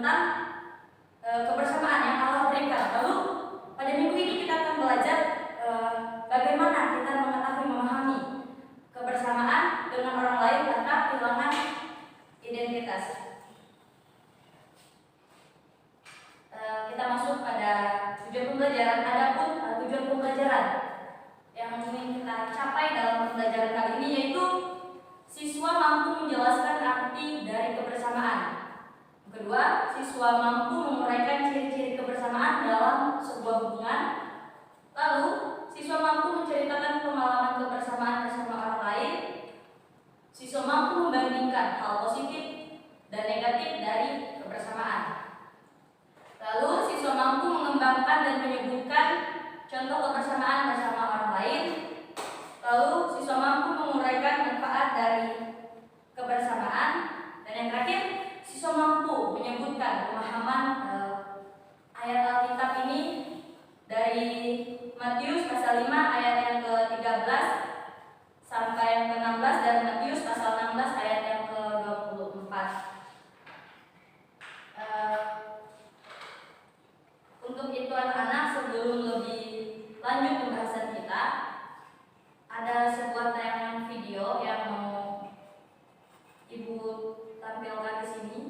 tentang kebersamaan yang Allah berikan. Lalu pada minggu ini kita akan belajar bagaimana kita mengetahui memahami kebersamaan dengan orang lain tanpa kehilangan identitas. Kita masuk pada tujuan pembelajaran. Adapun tujuan pembelajaran yang ingin kita capai dalam pembelajaran kali ini yaitu siswa mampu menjelaskan arti dari kebersamaan. Kedua, siswa mampu menguraikan ciri-ciri kebersamaan dalam sebuah hubungan. Lalu, siswa mampu menceritakan pengalaman kebersamaan bersama orang lain. Siswa mampu membandingkan hal positif dan negatif dari kebersamaan. Lalu, siswa mampu mengembangkan dan menyebutkan contoh kebersamaan bersama orang lain. Lalu, siswa mampu menguraikan manfaat dari kebersamaan. Dan yang terakhir, siswa mampu menyebutkan pemahaman ayat Alkitab ini dari Matius pasal 5 ayat yang ke-13 sampai yang ke-16 dan Matius pasal 16 ayat yang ke-24. Untuk itu anak-anak, sebelum lebih lanjut pembahasan kita, ada sebuah tayangan video yang mau Ibu tampilkan di sini.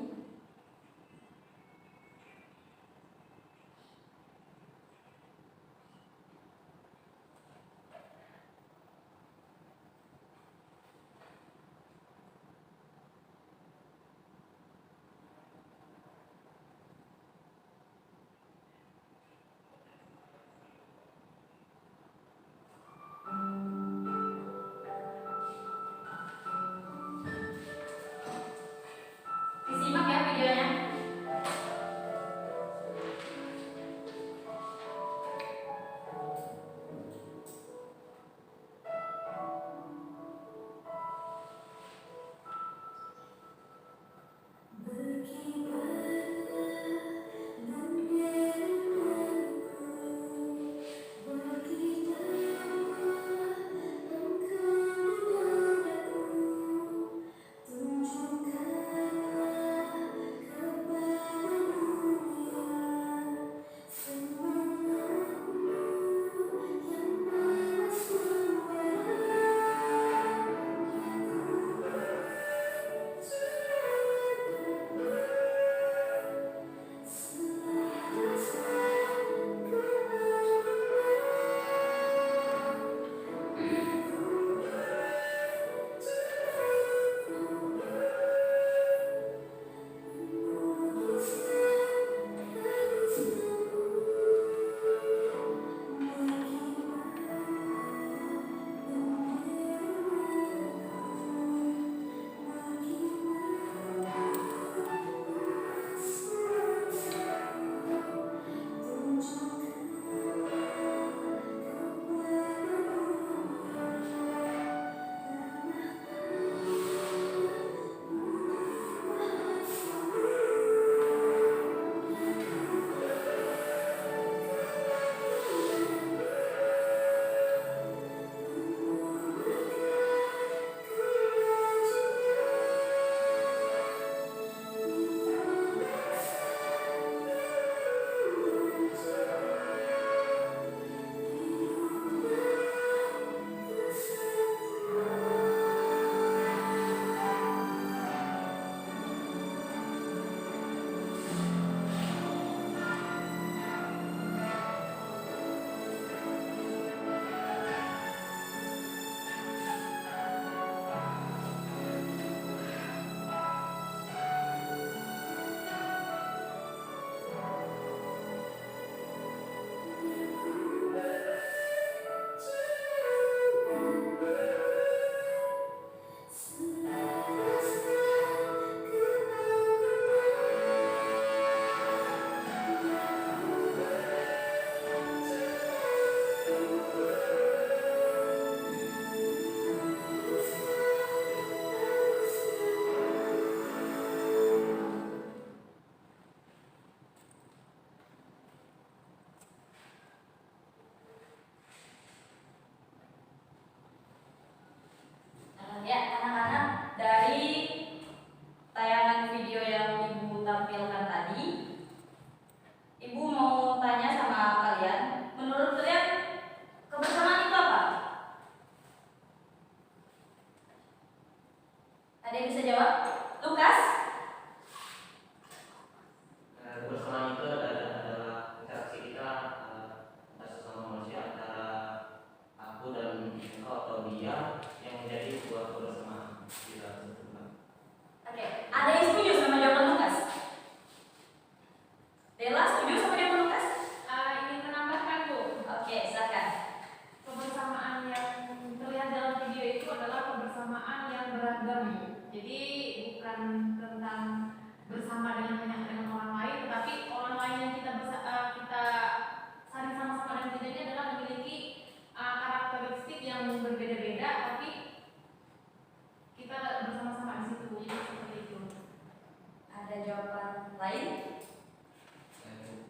lain?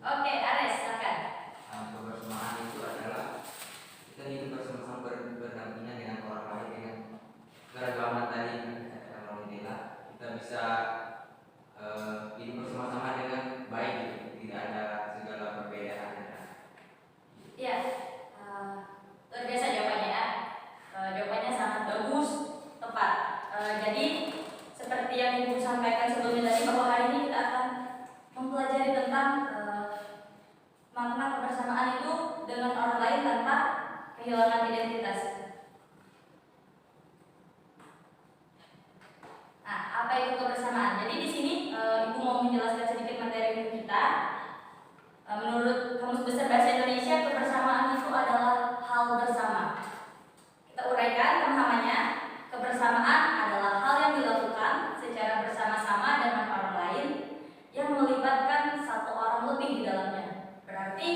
Oke, Ares, silakan. Kebersamaan itu adalah kita hidup bersama-sama berdampingan dengan orang lain dengan keragaman tadi alhamdulillah kita bisa hidup bersama-sama dengan baik gitu. Tidak ada segala perbedaan. Ya, luar biasa jawabannya ya. Jawabannya sangat bagus, tepat. Jadi seperti yang Ibu sampaikan sebelumnya tadi bahwa hari ini kita akan mempelajari tentang makna kebersamaan itu dengan orang lain tanpa kehilangan identitas. Nah, apa itu kebersamaan? Jadi di sini Ibu mau menjelaskan sedikit materi untuk kita. Menurut Kamus Besar Bahasa Indonesia, kebersamaan itu adalah hal bersama. Kita uraikan pemahamannya. Kebersamaan adalah hal yang dilakukan secara bersama-sama dengan orang lain yang melibatkan satu orang lebih di dalamnya. Berarti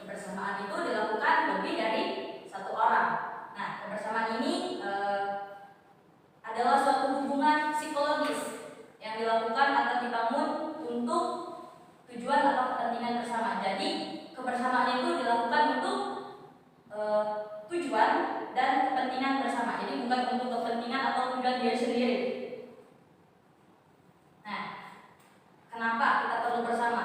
kebersamaan itu dilakukan lebih dari satu orang. Nah, kebersamaan ini adalah suatu hubungan psikologis yang dilakukan atau dibangun untuk tujuan atau kepentingan bersama. Jadi kebersamaan itu dilakukan untuk tujuan dan kepentingan bersama. Jadi bukan untuk kepentingan atau tujuan diri sendiri. Nah, kenapa kita perlu bersama?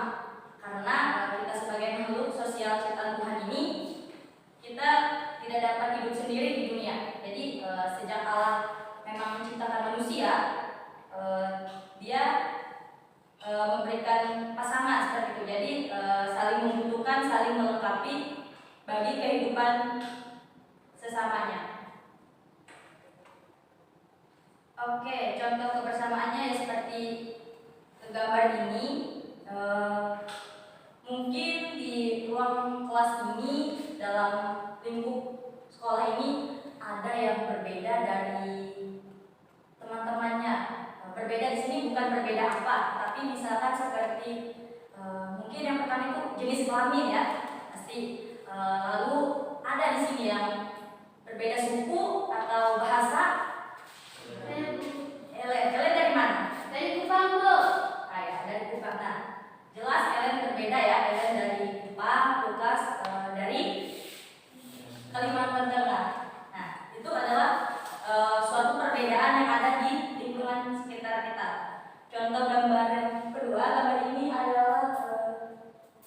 Karena kita sebagai makhluk sosial ciptaan Tuhan ini, kita tidak dapat hidup sendiri di dunia. Jadi sejak Allah memang menciptakan manusia, dia memberikan pasangan seperti itu. Jadi saling membutuhkan, saling melengkapi bagi kehidupan sesamanya. Oke, contoh kebersamaannya ya seperti gambar ini. Mungkin di ruang kelas ini, dalam lingkup sekolah ini ada yang berbeda dari teman-temannya. Berbeda di sini bukan berbeda apa, tapi misalkan seperti mungkin yang pertama itu jenis kelamin ya, pasti. Lalu ada di sini yang berbeda suku atau bahasa. Ellen dari mana? Dari Kupang, Bu. Dari Kupang. Nah, jelas Ellen berbeda ya. Ellen dari Kupang, Lukas dari Kalimantan Tengah. Nah, itu adalah suatu perbedaan yang ada di lingkungan sekitar kita. Contoh gambar yang kedua, gambar ini adalah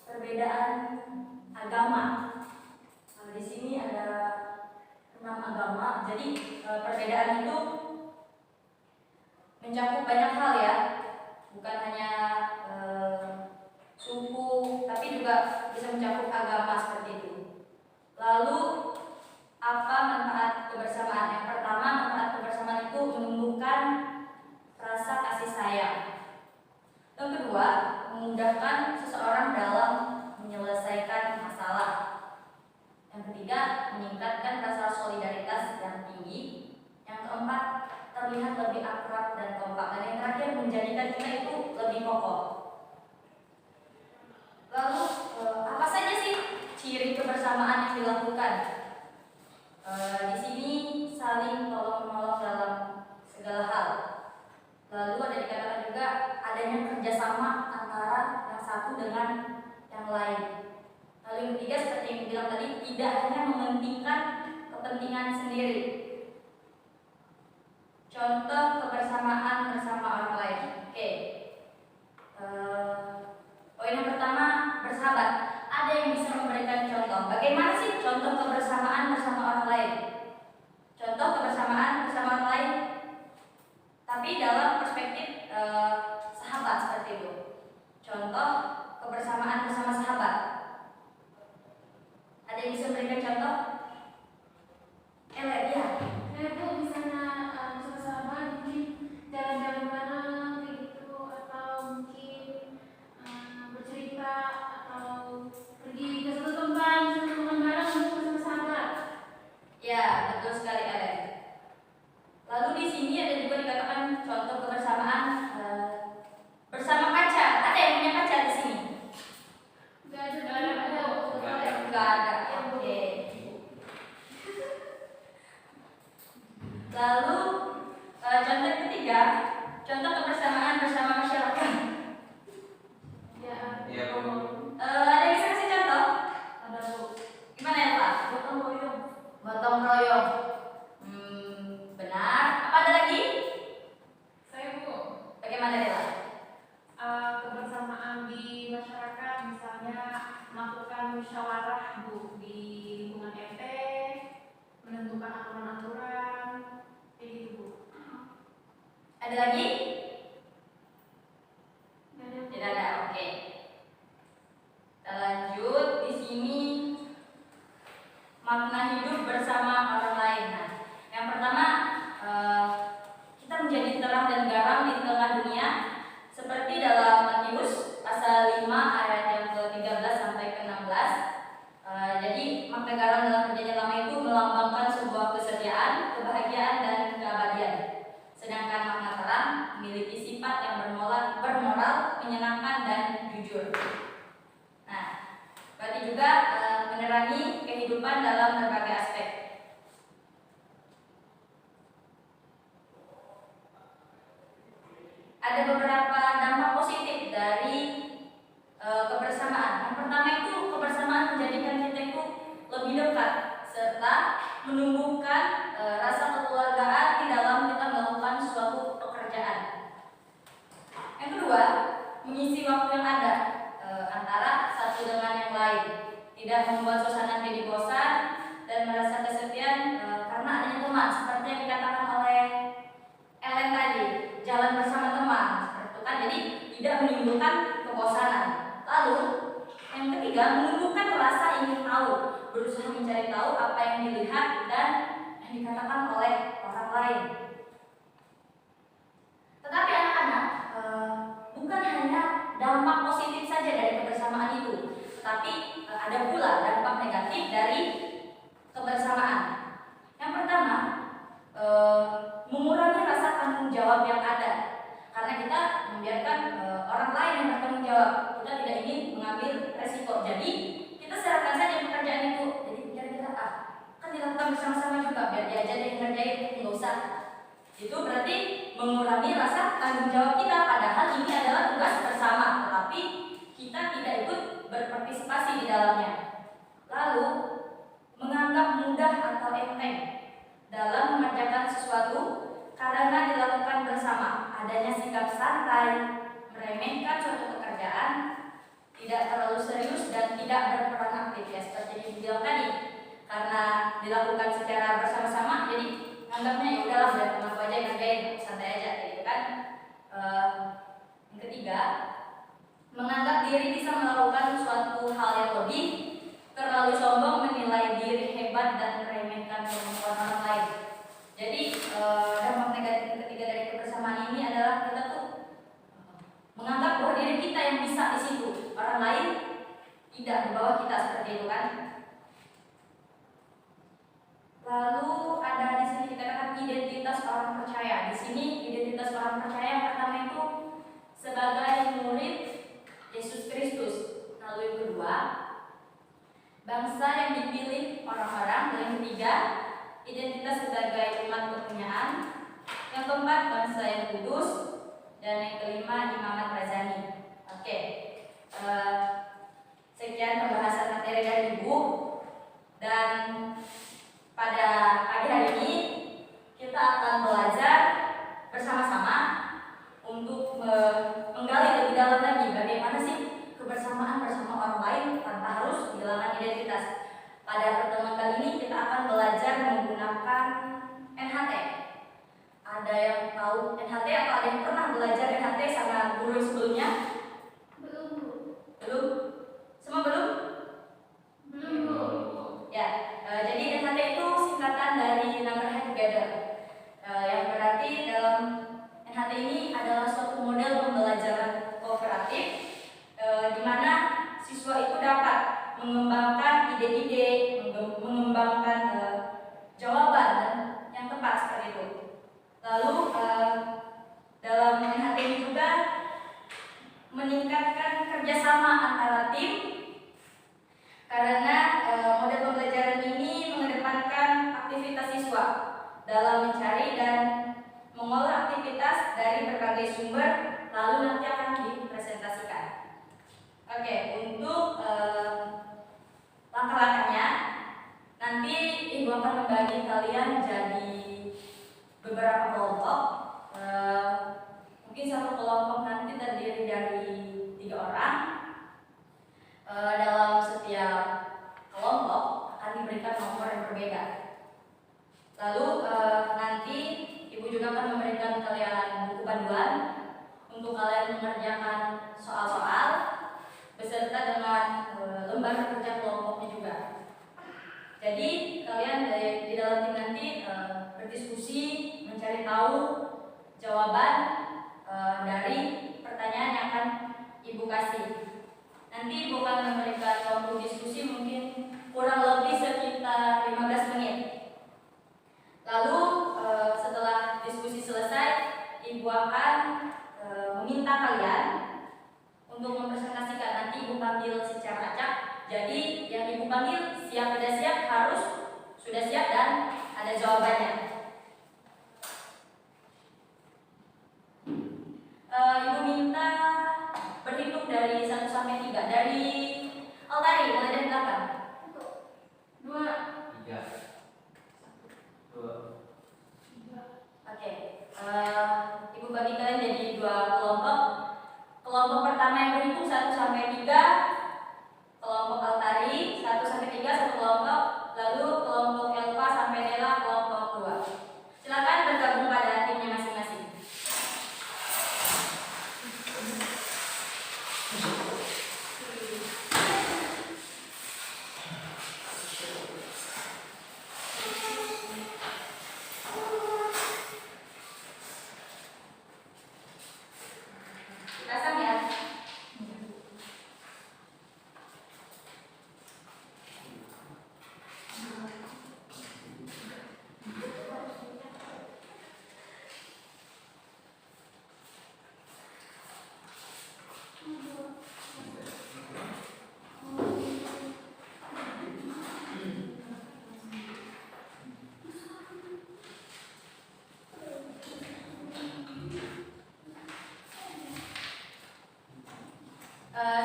perbedaan agama. Di sini ada 6 agama. Jadi perbedaan itu mencakup banyak hal ya, bukan hanya suku, tapi juga bisa mencakup agama seperti itu. Lalu apa manfaat kebersamaan? Yang pertama, manfaat kebersamaan itu menumbuhkan rasa kasih sayang. Yang kedua, memudahkan seseorang dalam menyelesaikan masalah. Yang ketiga, meningkatkan rasa solidaritas yang tinggi. Yang keempat, terlihat lebih akrab dan kompak. Dan yang terakhir, menjadikan kita itu lebih kokoh. Lalu apa saja sih ciri kebersamaan yang dilakukan? Di sini saling tolong-menolong dalam segala hal. Lalu ada dikatakan juga adanya kerjasama antara yang satu dengan yang lain. Lalu yang ketiga, seperti yang bilang tadi, tidak hanya mementingkan kepentingan sendiri. Contoh kebersamaan bersama orang lain. Oke. Poin yang pertama, bersahabat. Ada yang bisa memberikan contoh. Bagaimana sih contoh kebersamaan bersama orang lain? Contoh kebersamaan bersama orang lain, tapi dalam perspektif sahabat seperti itu. Contoh kebersamaan bersama sahabat. Ada yang bisa memberikan contoh? Bu, misalnya bersama-sama mungkin jalan-jalan mana Gimana Dela? Kebersamaan di masyarakat, misalnya melakukan musyawarah Bu di lingkungan RT, menentukan aturan-aturan, kayak gitu Bu. Ada lagi? Dan Tidak ada. Oke. Kita lanjut di sini makna hidup bersama orang lain. Nah, yang pertama kita menjadi terang dan garam di tengah dunia, seperti dalam Matius pasal 5 ayat yang ke-13 sampai ke-16. Jadi makna garam dalam perjanjian lama itu melambangkan sebuah kesetiaan, kebahagiaan dan keabadian. Sedangkan makna terang memiliki sifat yang bermoral, menyenangkan dan jujur. Nah, berarti juga menerangi kehidupan dalam berbagai aspek. Ada beberapa dampak positif dari kebersamaan. Yang pertama itu kebersamaan menjadikan kita itu lebih dekat serta menumbuhkan rasa kekeluargaan di dalam kita melakukan suatu pekerjaan. Yang kedua, mengisi waktu yang ada antara satu dengan yang lain, tidak membuat suasana jadi bosan dan merasa kesepian karena adanya teman, seperti yang dikatakan oleh Ellen tadi, jalan bersama teman, seperti itu kan, jadi tidak menimbulkan kebosanan. Lalu yang ketiga, menumbuhkan rasa ingin tahu, berusaha mencari tahu apa yang dilihat dan yang dikatakan oleh orang lain. Tetapi anak-anak, bukan hanya dampak positif saja dari kebersamaan itu, tapi ada pula dampak negatif dari kebersamaan. Yang pertama, mengurangi rasa tanggung jawab yang ada, karena kita membiarkan orang lain yang bertanggung jawab. Kita tidak ingin mengambil resiko, jadi kita serahkan saja pekerjaan itu. Jadi pikiran kita, kan dilakukan bersama-sama juga, biar dia aja yang ngerjain, nggak usah. Itu berarti mengurangi rasa tanggung jawab kita, padahal ini adalah tugas bersama, tetapi kita tidak ikut berpartisipasi di dalamnya. Lalu menganggap mudah atau enteng dalam mengerjakan sesuatu karena dilakukan bersama, adanya sikap santai, meremehkan suatu pekerjaan, tidak terlalu serius dan tidak berperan aktif, ya seperti yang dibilang tadi, karena dilakukan secara bersama-sama, jadi anggapnya ya udahlah biar temanku aja yang ngerjain, santai aja gitu kan. Yang ketiga, menganggap diri bisa melakukan suatu hal yang lebih, terlalu sombong, menilai diri hebat dan meremehkan kemampuan orang lain. Jadi dampak negatif yang ketiga dari kebersamaan ini adalah kita tuh menganggap bahwa diri kita yang bisa di situ, orang lain tidak di bawah kita, seperti itu kan. Lalu ada di sini dikatakan identitas orang percaya. Di sini identitas orang percaya yang pertama itu sebagai murid Yesus Kristus. Lalu yang kedua, bangsa yang dipilih orang-orang. Dan yang ketiga, identitas sebagai umat kepunyaan. Yang keempat, bangsa yang kudus. Dan yang kelima, imamat razani. Oke, sekian pembahasan materi dari Ibu. Dan pada pagi hari ini kita akan belajar bersama-sama untuk menggali lebih dalam lagi bagaimana sih kebersamaan bersama orang lain tanpa harus kehilangan identitas. Pada pertemuan kali ini kita akan belajar menggunakan NHT. Ada yang tahu NHT atau ada yang pernah belajar NHT sama guru sebelumnya? Belum. Belum? Semua belum? Ya, jadi NHT itu singkatan dari Number Head Together, yang berarti dalam NHT ini adalah suatu model pembelajaran kooperatif, di mana siswa itu dapat mengembangkan ide-ide, mengembangkan jawaban yang tepat seperti itu. Lalu dalam NHT ini juga meningkatkan kerjasama antara tim, karena model pembelajaran ini mengedepankan aktivitas siswa dalam mencari dan mengolah aktivitas dari berbagai sumber, lalu nanti akan dipresentasikan. Oke, untuk langkah-langkahnya, nanti Ibu akan membagi kalian jadi beberapa kelompok. Mungkin satu kelompok kelompok nanti terdiri dari 3 orang. Dalam setiap kelompok akan diberikan nomor yang berbeda. Lalu nanti Ibu juga akan memberikan kalian buku panduan untuk kalian mengerjakan soal-soal beserta dengan lembar kerja kelompoknya juga. Jadi kalian di dalam tim nanti berdiskusi, mencari tahu jawaban dari pertanyaan yang akan Ibu kasih. Nanti Ibu akan memberikan waktu diskusi mungkin kurang lebih sekitar 15 menit. Lalu setelah diskusi selesai, Ibu akan meminta kalian untuk mempresentasikan. Nanti Ibu panggil secara acak. Jadi yang Ibu panggil siap tidak siap harus sudah siap dan ada jawabannya. Ibu minta berhitung dari 1 sampai 3. Dari Altari, mulai dari belakang. 2, 3, 2. Oke, Ibu bagi kalian jadi 2 kelompok. Kelompok pertama yang berhitung 1 sampai 3, kelompok Altari 1 sampai 3 satu kelompok, lalu kelompok Elva sampai Nela kelompok 2. Silakan bergabung pada timnya masing-masing. Pasang ya.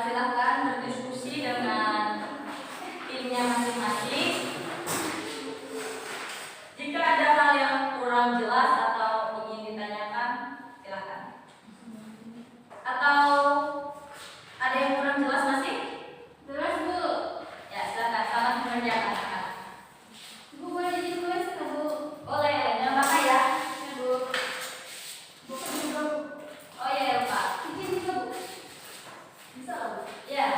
Silahkan berdiskusi dengan timnya masing-masing. Jika ada hal yang kurang jelas atau ingin ditanyakan, silahkan. Atau ada yang kurang jelas masih? jelas Bu. Ya, silakan. Selamat mengerjakan. Bu boleh jadi tulis nggak Bu? Boleh, jangan pakai ya. Ya Bu. Bu kan juga Bu. Oh iya, Pak. Bikin juga Bu. Bisa nggak Bu? Ya.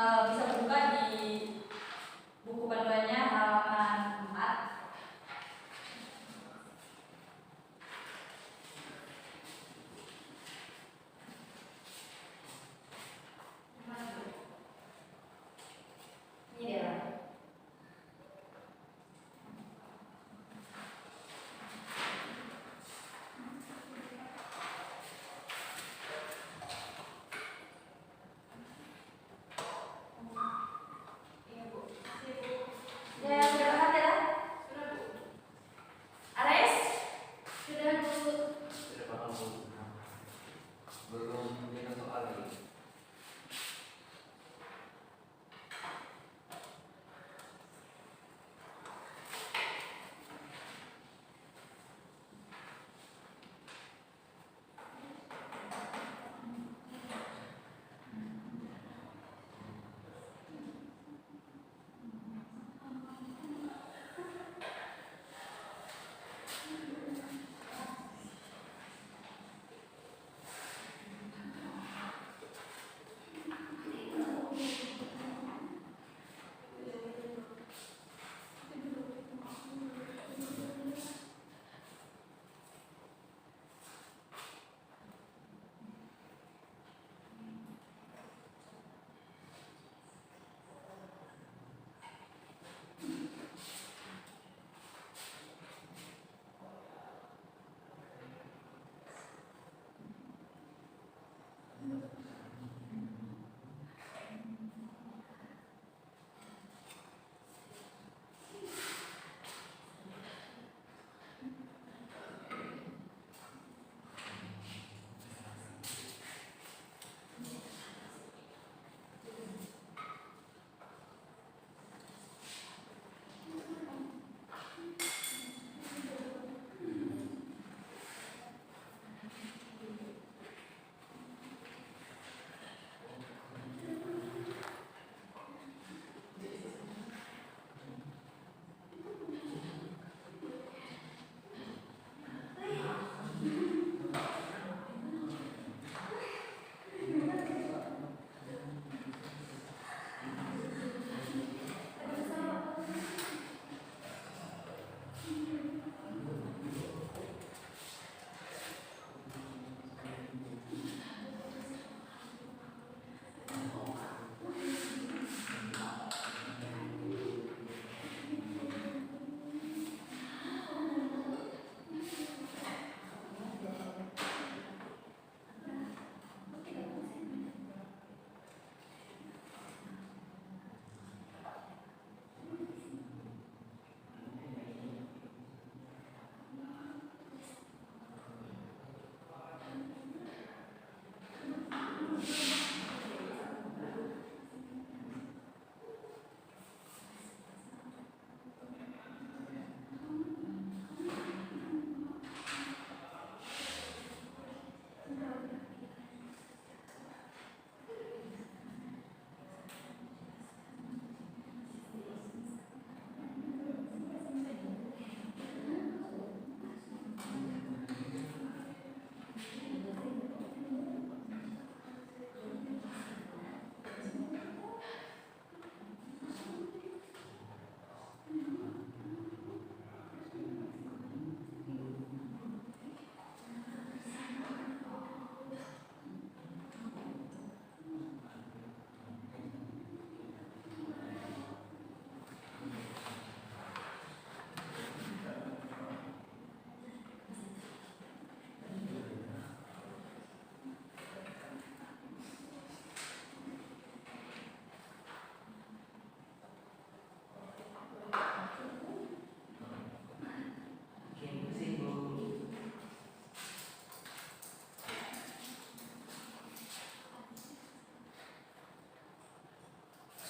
bisa buka di buku panduannya halaman 4. Ini dia. Iya Bu, makasih Bu. Ya, sudah paham ya? Sudah Bu. Ares? Sudah Bu. Sudah paham Bu? Belum punya soal lagi.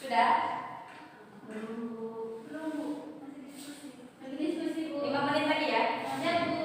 Sudah? Belum Bu. Belum Bu. Masih diskusi. Lagi diskusi Bu. 5 menit lagi ya? Ya Bu.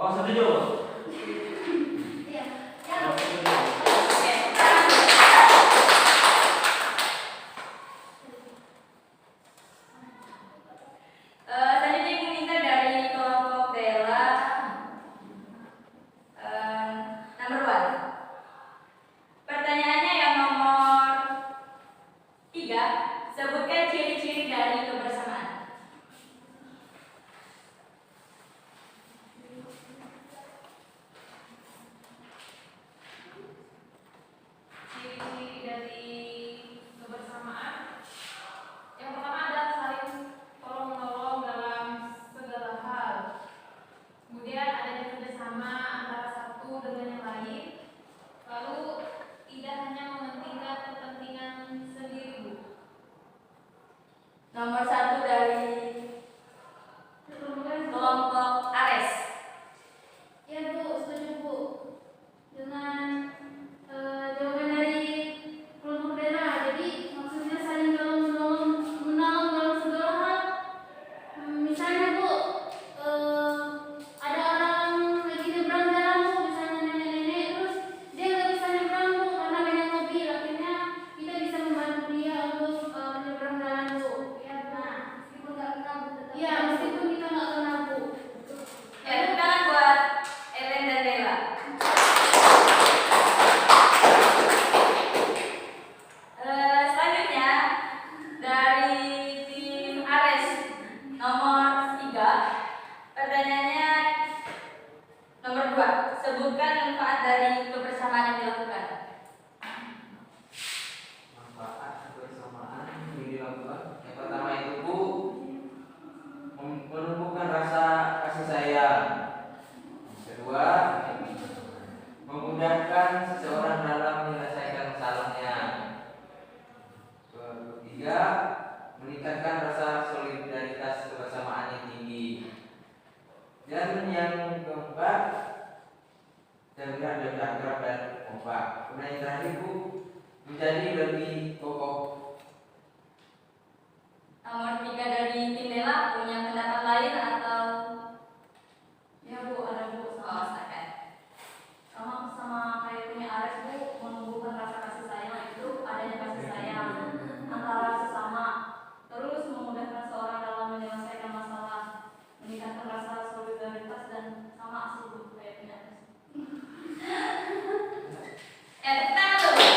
Oh, setuju. Iya. Oh, setuju. Oke. Selanjutnya ibu minta dari kelompok Bella nomor 1. Pertanyaannya yang nomor 3, sebutkan ciri-ciri dari kebersamaan. Ciri-ciri dari kebersamaan yang pertama adalah saling tolong menolong dalam segala hal. Kemudian adanya kerjasama antara satu dengan yang lain. Lalu tidak hanya mementingkan kepentingan sendiri, Bu. Nomor 1 dari kelompok Ares. Ya Bu, setuju Bu. Dengan jawaban dari kelompok Bella. Jadi maksudnya saling menolong dalam segala hal. Misalnya Bu, ada orang lagi nyebrang jalan Bu, misalnya nenek-nenek, terus dia nggak bisa nyebrang Bu karena banyak mobil. Akhirnya kita bisa membantu dia untuk menyeberang jalan Bu. Ya Bu. Meskipun nggak kenal Bu. Iya, meskipun kita nggak kenal Bu. Ya, tepuk tangan buat Ellen dan Dela. Selanjutnya dari tim Ares nomor 3. Pertanyaannya nomor 2. Sebutkan manfaat dari kebersamaan yang dilakukan. Manfaat kebersamaan yang dilakukan. Yang pertama itu Bu, menumbuhkan rasa kasih sayang. Yang kedua, memudahkan seseorang dalam menyelesaikan masalahnya. Ketiga, meningkatkan rasa solidaritas kebersamaan yang tinggi. Dan yang keempat, terlihat lebih akrab dan kompak. Kemudian yang terakhir Bu, menjadi lebih kokoh. Nomor 3 dari tim Dela punya pendapat lain atau Ya Bu, ada Bu. oh, silakan. Sama kayak punya Ares Bu, menumbuhkan rasa kasih sayang itu adanya kasih sayang antara sesama, terus memudahkan seorang dalam menyelesaikan masalah, meningkatkan rasa solidaritas dan sama sih Bu kayak punya Ares. Tepuk tangan dulu.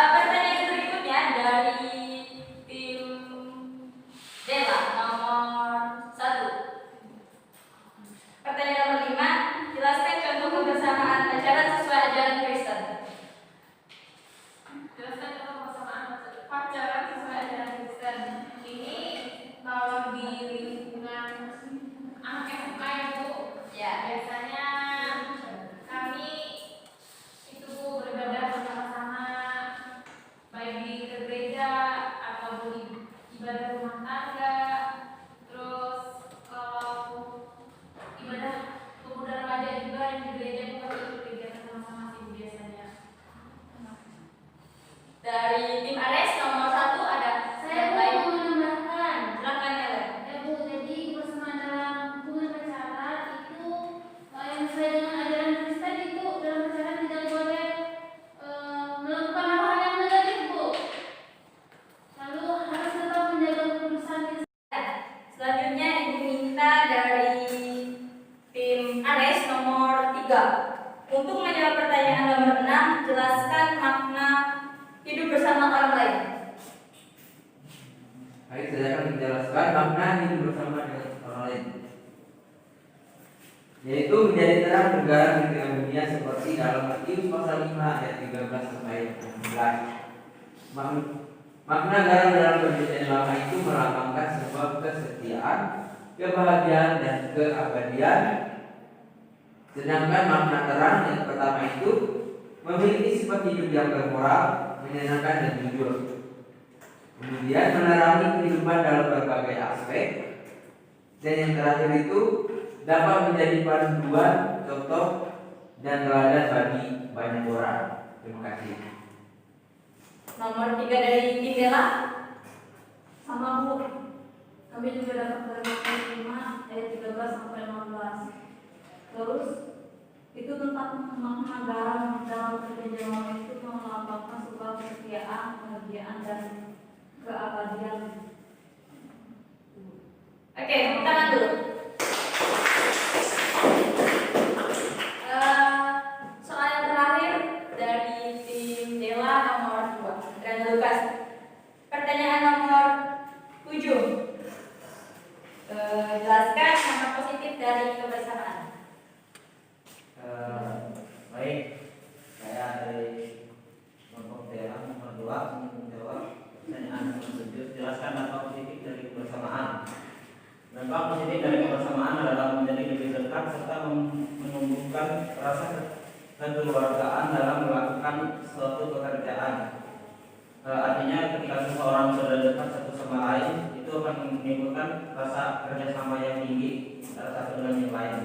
Pertanyaan berikutnya dari tim Dela nomor 1. Pertanyaan nomor 5. Jelaskan contoh kebersamaan pacaran sesuai ajaran Kristen. Jelaskan contoh kebersamaan pacaran sesuai ajaran Kristen. Ini kalau di lingkungan anak SMK ya Bu, Ya. biasanya kami itu Bu beribadah bersama-sama, baik di gereja atau di ibadah rumah tangga. Terus kalau ibadah pemuda remaja juga yang di gereja itu kami ikut kegiatan sama-sama sih Bu biasanya. Dari tim Ares nomor 1 ada Saya yang lain. mau menambahkan. Silakan Ellen. Ya Bu, jadi kebersamaan dalam hubungan pacaran itu yang sesuai dengan ajaran Kristen itu dalam pacaran tidak boleh melakukan hal-hal yang negatif Bu. Lalu harus tetap menjaga kekudusan Kristen. Selanjutnya ibu minta dari tim Ares nomor 3. Untuk menjawab pertanyaan nomor 6, jelaskan makna hidup bersama orang lain. Baik, saya akan menjelaskan makna hidup bersama dengan orang lain, yaitu menjadi terang benderang di tengah dunia seperti dalam Matius pasal 5 ayat 13 sampai 16. Makna garam dalam perjanjian lama itu melambangkan sebuah kesetiaan, kebahagiaan dan keabadian. Sedangkan makna terang yang pertama itu memiliki sifat hidup yang bermoral, menyenangkan dan jujur. Kemudian menerangi kehidupan dalam berbagai aspek. Dan yang terakhir itu dapat menjadi panduan, contoh, dan teladan bagi banyak orang. Terima kasih. Nomor 3 dari tim Dela. Sama Bu, kami juga dapat dari Matius 5 ayat 13 Makna dalam perjanjian itu melambangkan sebuah kesetiaan, kebahagiaan, dan keabadian. Oke, tepuk tangan dulu. Soal yang terakhir dari tim Dela nomor 2 dan Lukas. Pertanyaan nomor 7. Jelaskan dampak positif dari kebersamaan. Baik, saya dari kelompok Dela nomor 2 menjawab pertanyaan nomor 7. Jelaskan dampak positif dari kebersamaan. Dampak positif dari kebersamaan adalah menjadi lebih dekat serta menumbuhkan rasa kekeluargaan dalam melakukan suatu pekerjaan. Artinya ketika seseorang sudah dekat satu sama lain, itu akan menimbulkan rasa kerjasama yang tinggi antara satu dengan yang lain.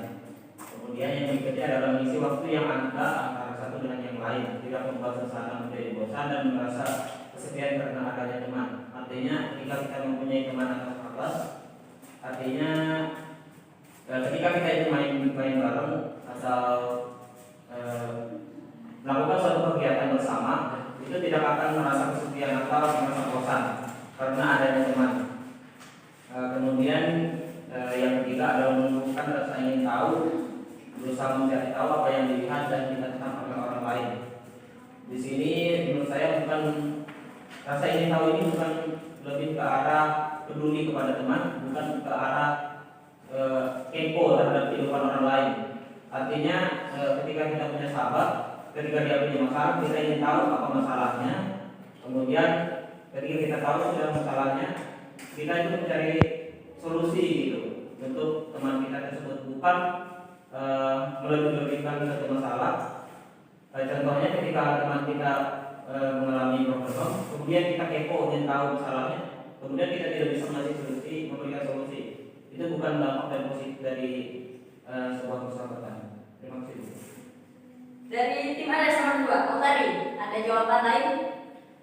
Kemudian yang berikutnya adalah mengisi waktu yang ada antara satu dengan yang lain, tidak membuat suasana menjadi bosan dan merasa kesepian karena adanya teman. Artinya ketika kita mempunyai teman atau sahabat, artinya ketika kita itu main bareng atau melakukan suatu kegiatan bersama, itu tidak akan merasa kesepian atau merasa bosan karena adanya teman. Kemudian yang ketiga adalah menumbuhkan rasa ingin tahu, berusaha mencari tahu apa yang dilihat dan dikatakan oleh orang lain. Di sini menurut saya bukan rasa ingin tahu ini bukan lebih ke arah peduli kepada teman, bukan ke arah kepo terhadap kehidupan orang lain. Artinya ketika kita punya sahabat, ketika dia punya masalah, kita ingin tahu apa masalahnya. Kemudian ketika kita tahu sudah masalahnya, kita itu mencari solusi gitu untuk teman kita tersebut, bukan melebih-lebihkan satu masalah. Contohnya ketika teman kita mengalami problem, kemudian kita kepo ingin tahu masalahnya, kemudian kita tidak bisa memberikan solusi. Itu bukan dampak dan positif dari sebuah persahabatan. Terima kasih. Dari tim Ares nomor 2, Utari, ada jawaban lain?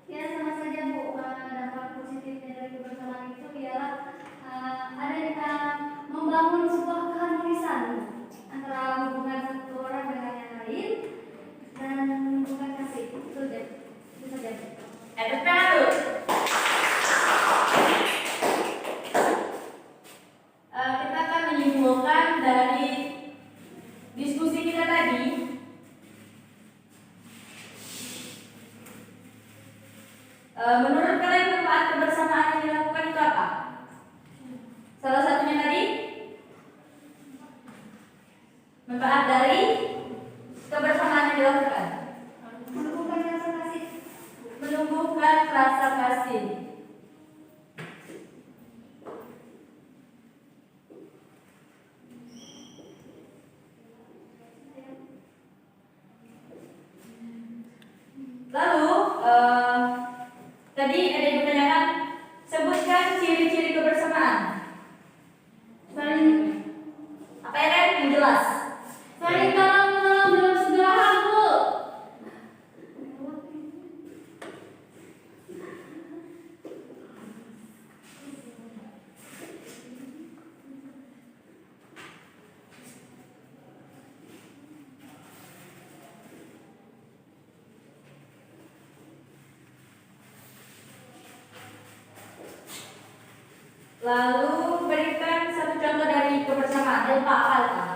Ya, sama saja Bu. Dampak positifnya dari kebersamaan itu ialah ada membangun sebuah keharmonisan antara hubungan satu orang dengan yang lain dan menumbuhkan kasih. Itu saja. Tepuk tangan dulu. Kita akan menyimpulkan dari diskusi kita tadi. Menurut kalian manfaat kebersamaan yang dilakukan itu apa? Salah satunya tadi manfaat dari kebersamaan yang dilakukan Menumbuhkan rasa kasih. menumbuhkan rasa kasih. Lalu tadi ada yang ditanyakan, sebutkan ciri-ciri kebersamaan. Saling Apa ya kan yang jelas? saling tolong-menolong dalam segala hal, Bu. Lalu berikan satu contoh dari kebersamaan. Dari Pak Alka.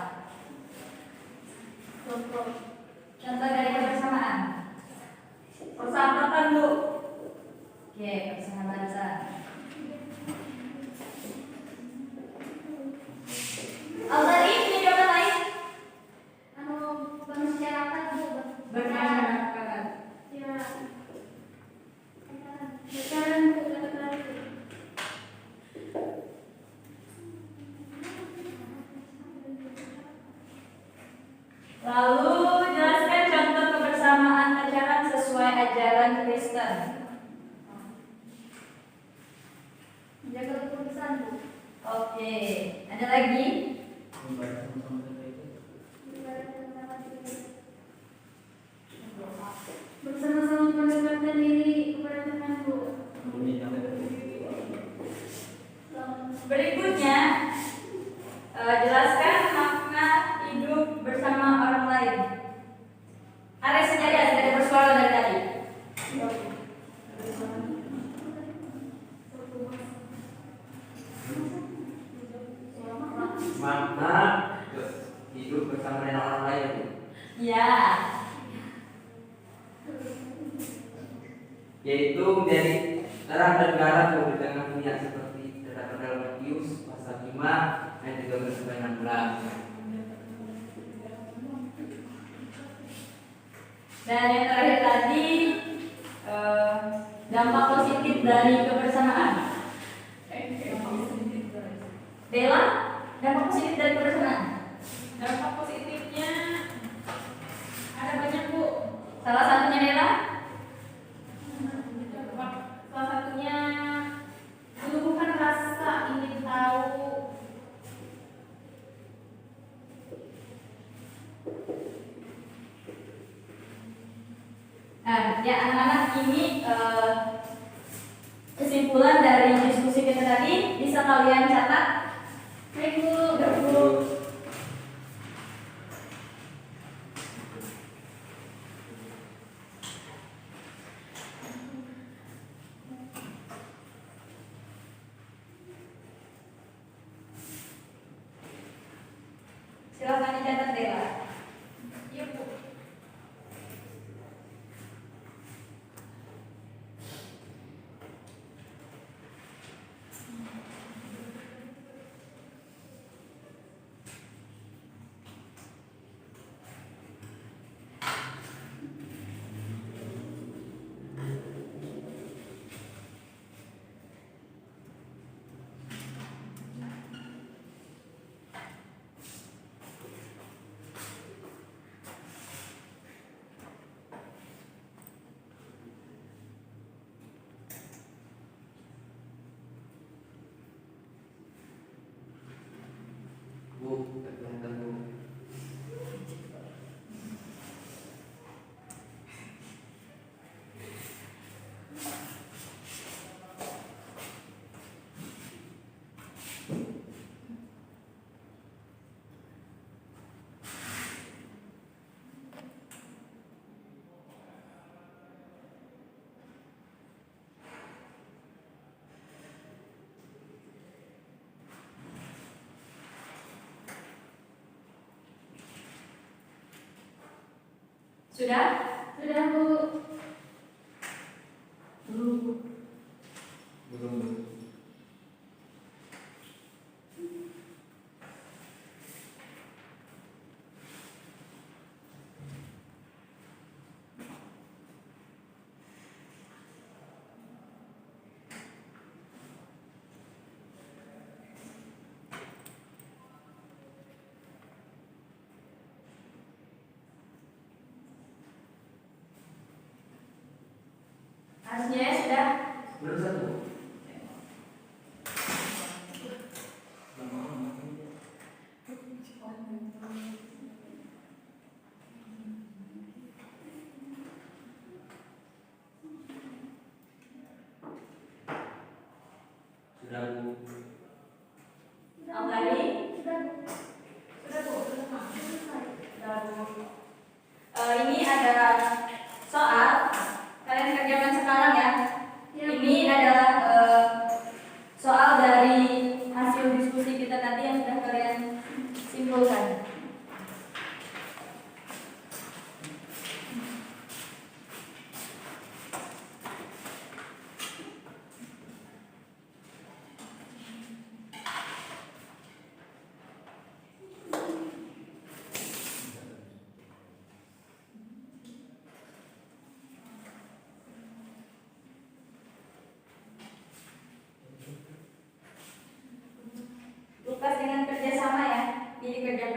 Contoh dari kebersamaan. Persahabatan, Bu. Oke, persahabatan. Altari, ini jawaban lain? Bermasyarakat, Bu. Bermasyarakat. Ya. Sekarang Bu, kata-kata. Lalu jelaskan contoh kebersamaan pacaran sesuai ajaran Kristen. Menjaga keputusan, Bu. Oke, ada lagi? Bersama-sama mendekatkan diri kepada Tuhan, Bu. Berikutnya, jelaskan makna hidup bersama orang lain. makna hidup bersama dengan orang lain. Ya. Yaitu menjadi terang dan garam di tengah dunia seperti terdapat dalam Matius pasal 5 ayat 13 sampai 16. Dan yang terakhir tadi dampak positif dari kebersamaan. Bella, dampak positif dari kebersamaan. Dampak positifnya ada banyak, Bu. Salah satunya Bella. Salah satunya menumbuhkan rasa ingin tahu. Nah, ya anak-anak, ini kesimpulan dari diskusi kita tadi bisa kalian catat. Baik, Bu. Silakan dicatat Bella. Iya, Bu. Bu, kelihatan Bu. Sudah? Sudah, Bu. Belum. Harusnya ya sudah. Belum satu. Sudah Bu. Amgali. Sudah, Bu. Sudah, Bu. Ini ada soal kalian kerjakan sekarang ya. Ini adalah soal dari hasil diskusi kita tadi yang sudah kalian simpulkan. Lukas dengan kerjasama ya, jadi kerja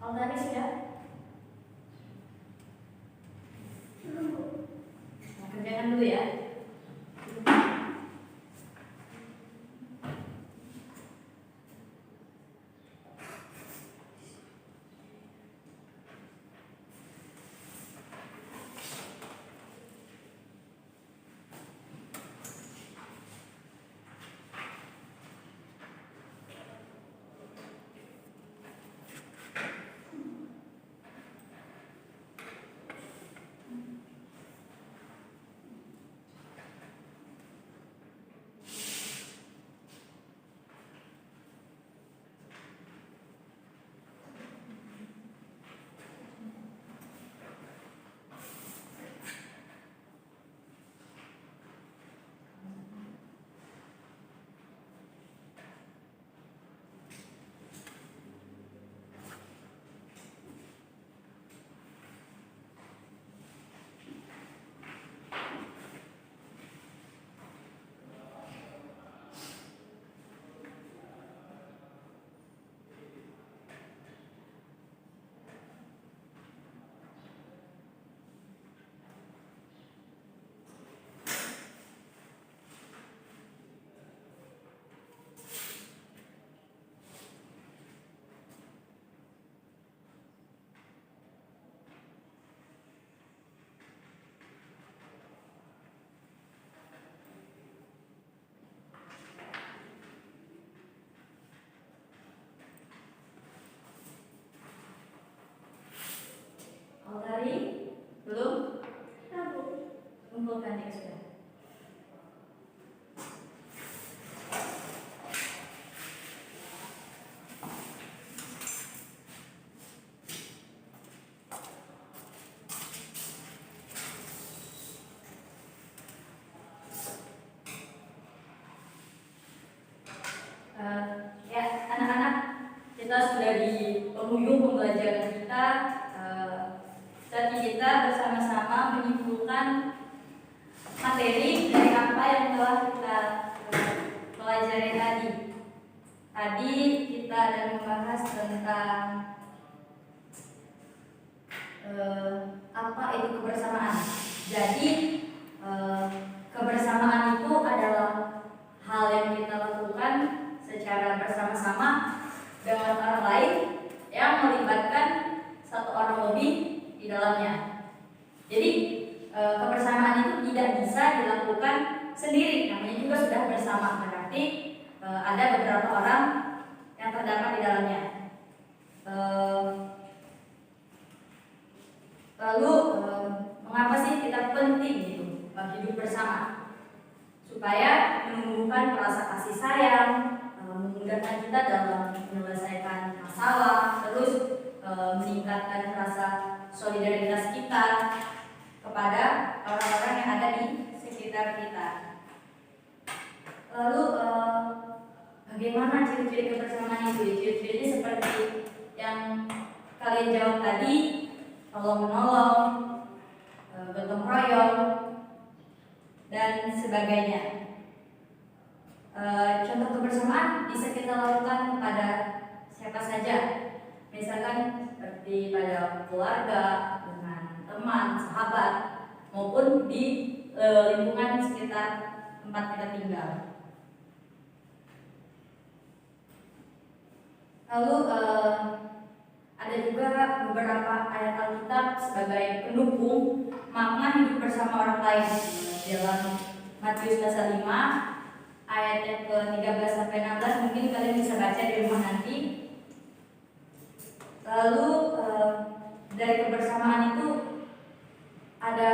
Kalau tadi sudah? Nah, kerjakan dulu ya. Kalau tadi belum? Kumpulkan ya sudah. Ya, anak-anak, kita sudah di penghujung pembelajaran kita. Tadi kita bersama-sama menyimpulkan materi dari apa yang telah kita pelajari tadi. Tadi kita ada membahas tentang apa itu kebersamaan. Jadi kebersamaan itu adalah hal yang kita lakukan secara bersama-sama dengan orang lain yang melibatkan satu orang lebih di dalamnya. Jadi kebersamaan itu tidak bisa dilakukan sendiri, namanya juga sudah bersama, berarti ada beberapa orang yang terdapat di dalamnya. Lalu mengapa sih kita penting gitu hidup bersama? Supaya menumbuhkan rasa kasih sayang, memudahkan kita dalam menyelesaikan masalah, terus meningkatkan rasa solidaritas kita kepada orang-orang yang ada di sekitar kita. Lalu bagaimana ciri-ciri kebersamaan itu? Ciri-cirinya seperti yang kalian jawab tadi, tolong menolong, gotong royong, dan sebagainya. Contoh kebersamaan bisa kita lakukan kepada siapa saja. Misalkan seperti pada keluarga, dengan teman, sahabat, maupun di lingkungan sekitar tempat kita tinggal. Lalu ada juga beberapa ayat Alkitab sebagai pendukung makna hidup bersama orang lain. Dalam Matius pasal 5 ayat yang ke-13 sampai 16 mungkin kalian bisa baca di rumah nanti. Lalu dari kebersamaan itu ada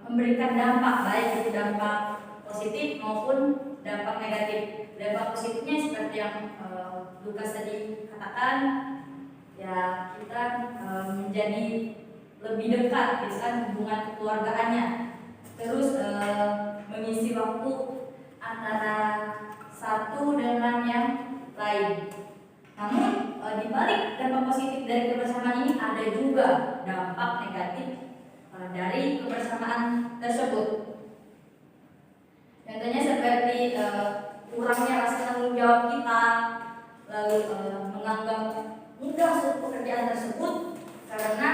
memberikan dampak, baik itu dampak positif maupun dampak negatif. Dampak positifnya seperti yang Lukas tadi katakan, ya kita menjadi lebih dekat, gitu kan, hubungan kekeluargaannya. Terus mengisi waktu antara satu dengan yang lain. Namun di balik dampak positif dari kebersamaan ini ada juga dampak negatif dari kebersamaan tersebut. Contohnya seperti kurangnya rasa tanggung jawab kita, lalu menganggap menunda suatu pekerjaan tersebut karena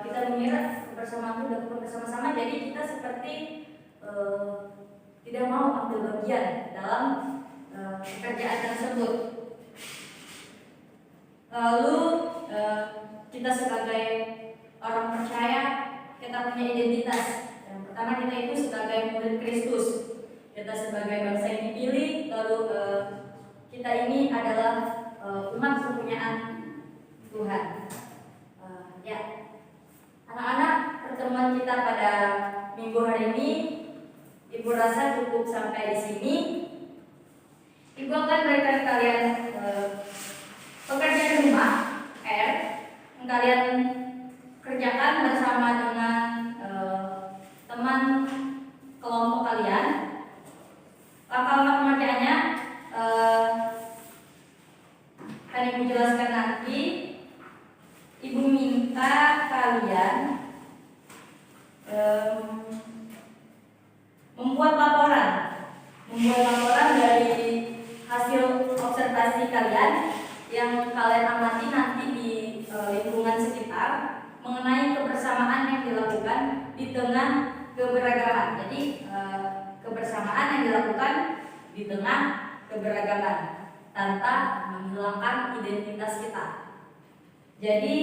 kita mengira kebersamaan itu dilakukan bersama-sama, jadi kita seperti tidak mau ambil bagian dalam pekerjaan tersebut. Lalu kita sebagai orang percaya, kita punya identitas. Yang pertama, kita itu sebagai murid Kristus, kita sebagai bangsa yang dipilih, lalu kita ini adalah umat kepunyaan Tuhan. Ya, anak-anak, pertemuan kita pada minggu hari ini, Ibu rasa cukup sampai di sini. Ibu akan berikan kalian pekerjaan rumah R yang kalian kerjakan bersama dengan teman kelompok kalian. Langkah-langkah pengerjaannya akan Ibu jelaskan nanti. Ibu minta kalian membuat laporan dari hasil observasi kalian yang kalian amati nanti di lingkungan sekitar mengenai kebersamaan yang dilakukan di tengah keberagaman. Jadi kebersamaan yang dilakukan di tengah keberagaman tanpa menghilangkan identitas kita. Jadi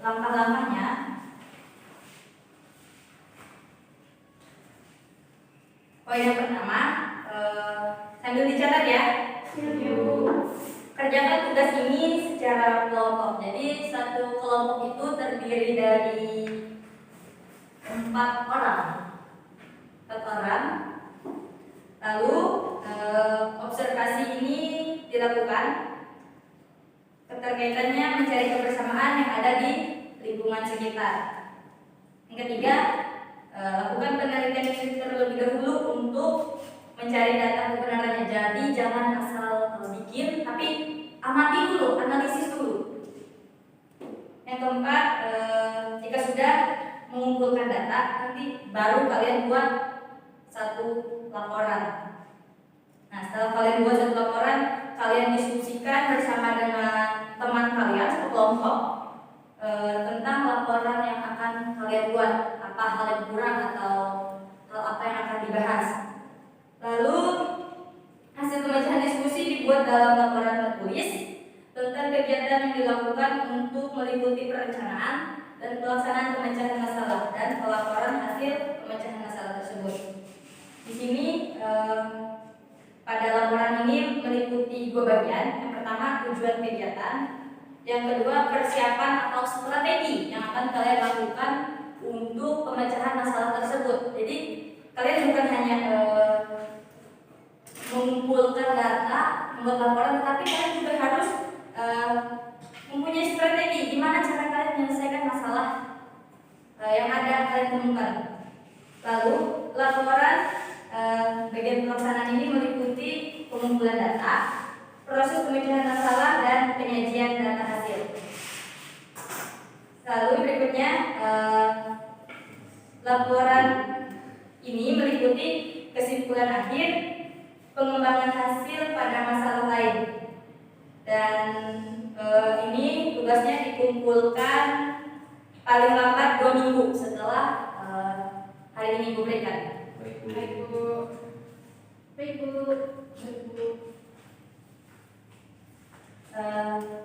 langkah-langkahnya, yang pertama, sambil dicatat ya. Kerjakan tugas ini secara kelompok. Jadi satu kelompok itu terdiri dari 4 orang. Lalu observasi ini dilakukan. Keterkaitannya mencari kebersamaan yang ada di lingkungan sekitar. Yang ketiga, lakukan penelitian ini terlebih dahulu untuk mencari data kebenarannya. Jadi jangan asal bikin, tapi amati dulu, analisis dulu. Yang keempat, jika sudah mengumpulkan data, nanti baru kalian buat satu laporan. Nah, setelah kalian buat satu laporan, kalian diskusikan bersama dengan teman kalian satu kelompok tentang laporan yang akan kalian buat, apa hal yang kurang atau hal apa yang akan dibahas. Lalu hasil pemecahan diskusi dibuat dalam laporan tertulis tentang kegiatan yang dilakukan untuk meliputi perencanaan dan pelaksanaan pemecahan masalah dan pelaporan hasil pemecahan masalah tersebut. Di sini pada laporan ini meliputi 2 bagian. Yang pertama, tujuan kegiatan. Yang kedua, persiapan atau strategi yang akan kalian lakukan untuk pemecahan masalah tersebut. Jadi kalian bukan hanya mengumpulkan data, membuat laporan, tetapi kalian juga harus mempunyai strategi gimana cara kalian menyelesaikan masalah yang ada kalian temukan. Lalu laporan bagian pelaksanaan ini meliputi pengumpulan data, proses pemecahan masalah, dan penyajian data hasil. Lalu berikutnya, laporan ini meliputi kesimpulan akhir, pengembangan hasil pada masalah lain, dan ini tugasnya dikumpulkan paling lambat 2 minggu setelah hari ini Ibu berikan. Baik Bu.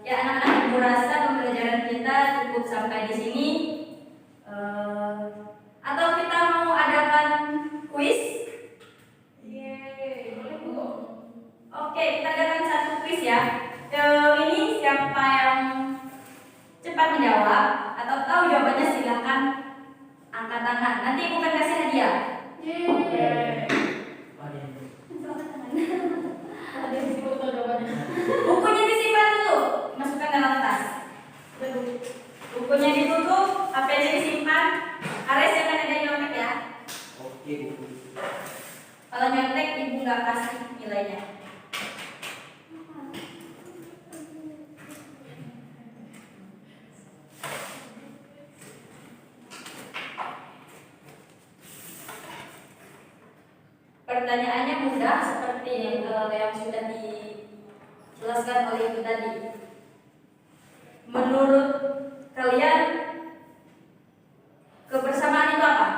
Ya anak-anak, Ibu rasa pembelajaran kita cukup sampai di sini. Atau kita mau adakan kuis? Boleh Bu. Oke, kita adakan satu kuis ya. Ini siapa yang cepat menjawab atau tahu jawabannya silahkan angkat tangan. Nanti Ibu akan kasih hadiah. Bukunya disimpan dulu, masukkan dalam tas. Bukunya ditutup, HP-nya disimpan. Ares jangan ada nyontek ya. Oke Bu. Kalau nyontek Ibu nggak kasih nilainya. Pertanyaannya mudah seperti yang sudah dijelaskan oleh Ibu tadi. menurut kalian kebersamaan itu apa?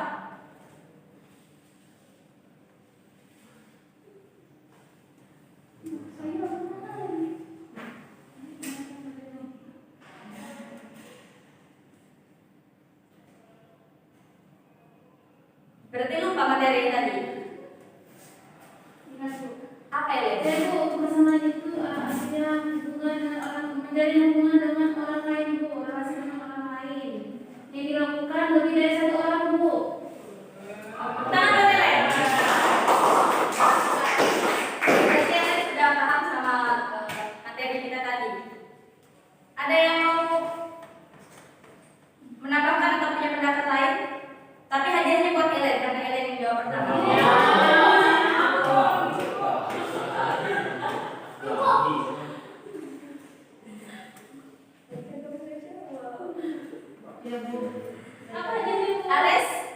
Berarti lupa materi yang tadi. Apa ya? Jadi Bu, kebersamaan itu artinya hubungan orang menjalin hubungan dengan orang lain Bu, relasi dengan orang lain yang dilakukan lebih dari satu orang Bu. Tangan bertele. Berarti Anda sudah paham sama materi kita tadi. Ada yang mau menambahkan atau punya pendapat lain? Tapi hadiahnya buat Ellen karena Ellen yang jawab pertama. Ya Bu. Apa hadiahnya? Ares?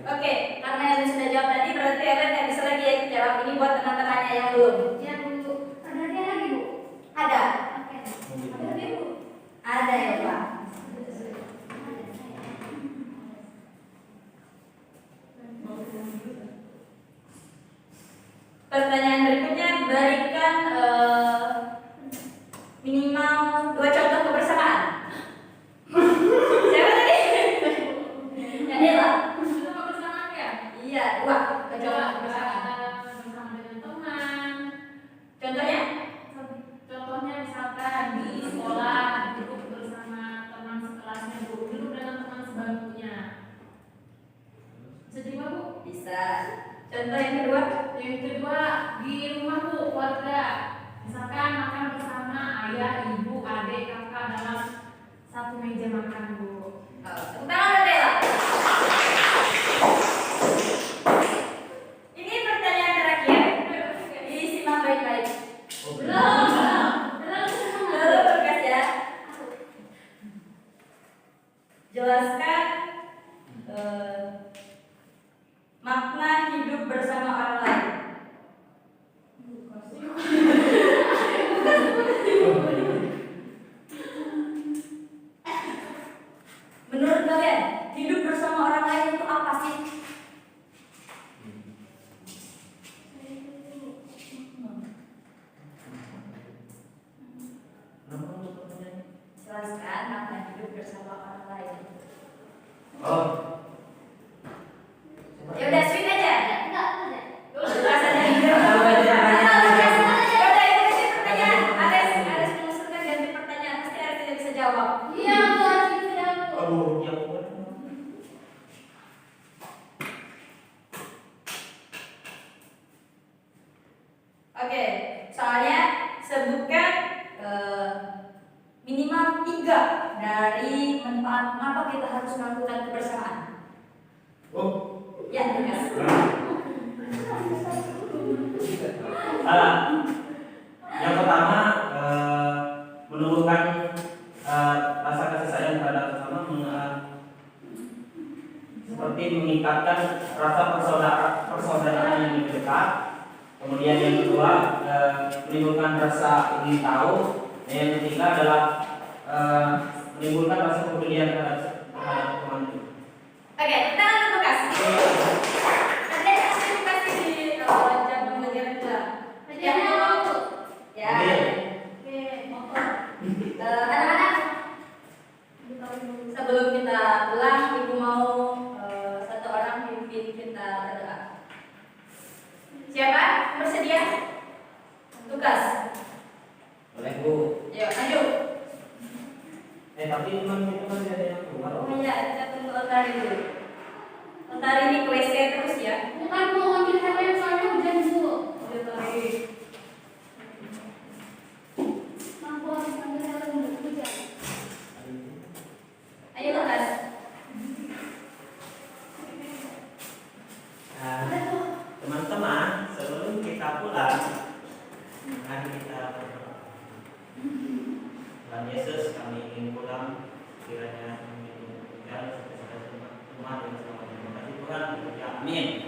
Oke, karena Ellen sudah jawab tadi, berarti Ellen nggak bisa lagi jawab. Ini buat teman-temannya yang belum. Ya Bu. Ada hadiah lagi Bu. Ada? Oke. Ada hadiah, Bu? Ada ya Pak. Pertanyaan berikutnya, berikan minimal 2 contoh kebersamaan. Siapa tadi? Ya Ella. Itu kebersamaan ya? Iya, 2 contoh kebersamaan. Bersama dengan teman. Contohnya? Contohnya misalkan di sekolah duduk bersama teman sekelasnya Bu, duduk dengan teman sebangkunya. Bisa terima Bu? Bisa. Contoh yang kedua? Yang kedua di rumah Bu, keluarga. Misalkan makan bersama ayah, ibu, adik, kakak dalam satu meja makan Bu. Tepuk tangan buat Ella. Ini pertanyaan terakhir. Disimak baik-baik. Belum berkas ya. Jelaskan makna hidup bersama orang lain. Menurut kalian, hidup bersama orang lain itu apa sih? Jelaskan makna hidup bersama orang lain. Oh, Ya udah, sweet aja. Enggak. Jelas aja. Ya udah, itu kasih pertanyaan. Ares mengusulkan ganti pertanyaan. Pasti Ares tidak bisa jawab. Iya Bu, harus bisa Bu. aduh, yang Oke, soalnya sebutkan minimal 3 dari manfaat mengapa kita harus melakukan kebersamaan. oh, Ya, Lukas. yang pertama menumbuhkan rasa kasih sayang terhadap sesama, seperti meningkatkan rasa persaudaraan yang lebih dekat. Kemudian yang kedua menimbulkan rasa ingin tahu. Dan yang ketiga adalah menimbulkan rasa kepedulian terhadap teman itu. Oke, tangan untuk Lukas. Nanti kasih di jam pembelajaran juga. Hadiahnya apa Bu? Ya. Oke. Anak-anak, sebelum kita pulang, ibu mau satu orang pimpin kita berdoa. Siapa? Bersedia? Tugas. Boleh Bu. Ayo, maju. Tapi teman itu masih ada yang keluar. Oh iya, kita tunggu Otari dulu. Otari ini ke WC terus ya. Bukan Bu, ngambil helm soalnya hujan Bu. Udah lagi. Mampu harus ngambil helm Bu, hujan. Ayo Lukas. Teman-teman, sebelum kita pulang, mari kita berdoa. Tuhan Yesus, kami ingin pulang, kiranya kami ingin tinggal sampai rumah dengan selamat. Terima kasih Tuhan. Amin.